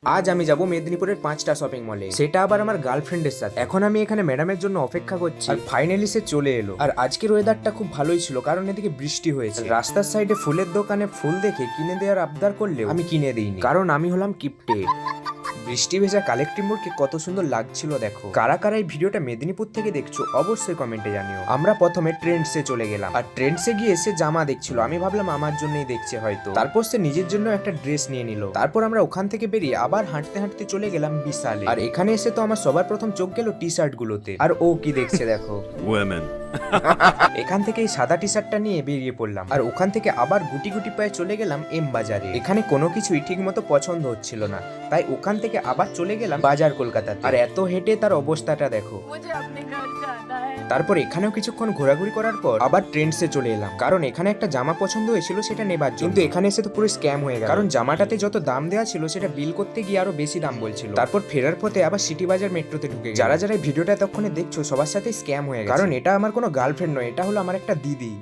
আজ আমি যাব মেদিনীপুরের 5টা শপিং মলে, সেটা আবার আমার গার্লফ্রেন্ডের সাথে। এখন আমি এখানে ম্যাডামের জন্য অপেক্ষা করছি আর ফাইনালি সে চলে এলো। আর আজকের ওয়েদারটা খুব ভালোই ছিল, কারণ এদিকে বৃষ্টি হয়েছে। রাস্তার সাইডে ফুলের দোকানে ফুল দেখে কিনে দেওয়ার আবদার করলেও আমি কিনে দিইনি, কারণ আমি হলাম কিপটে। বৃষ্টি ভেজা কালেক্টিভ মোড়কে কত সুন্দর লাগছিল দেখো। কারা কারা এই ভিডিওটা মেদিনীপুর থেকে দেখছো অবশ্যই কমেন্টে জানিও। আমরা প্রথমে ট্রেন্ডসে চলে গেলাম, আর ট্রেন্ডসে গিয়ে সে জামা দেখছিল। আমি ভাবলাম আমার জন্যই দেখছে হয়তো, তারপর সে নিজের জন্য একটা ড্রেস নিয়ে নিল। তারপর আমরা ওখান থেকে বেরিয়ে আবার হাঁটতে হাঁটতে চলে গেলাম বিশালে। আর এখানে এসে তো আমার সবার প্রথম চোখ গেল টি শার্ট গুলোতে। আর ও কি দেখছে দেখো। women. এখান থেকে এই সাদা টি শার্টটা নিয়ে বেরিয়ে পড়লাম, আর ওখান থেকে আবার গুটি গুটি পায়ে চলে গেলাম এম বাজারে। এখানে কোনো কিছুই ঠিক মতো পছন্দ হচ্ছিল না, তাই ওখান থেকে আবার চলে গেলাম বাজার কলকাতাতে। আর এত হেঁটে তার অবস্থাটা দেখো। मुझे अपने घर जाना है। তারপর এখানেও কিছুক্ষণ ঘোরাঘুরি করার পর আবার ট্রেন্ডসে চলে এলাম, কারণ এখানে একটা জামা পছন্দ হয়েছিল সেটা নেবার জন্য। কিন্তু এখানে এসে তো পুরো স্ক্যাম হয়ে গেল, কারণ জামাটাতে যত দাম দেওয়া ছিল সেটা বিল করতে গিয়ে আরো বেশি দাম বলছিল। তারপর ফেরার পথে আবার সিটি বাজার মেট্রোতে ঢুকে গেলাম। যারা যারা এই ভিডিওটা এতক্ষণে দেখছো সবার সাথে স্ক্যাম হয়ে গেছে, কারণ এটা আমার কোনো গার্লফ্রেন্ড নয়, এটা হলো আমার একটা দিদি।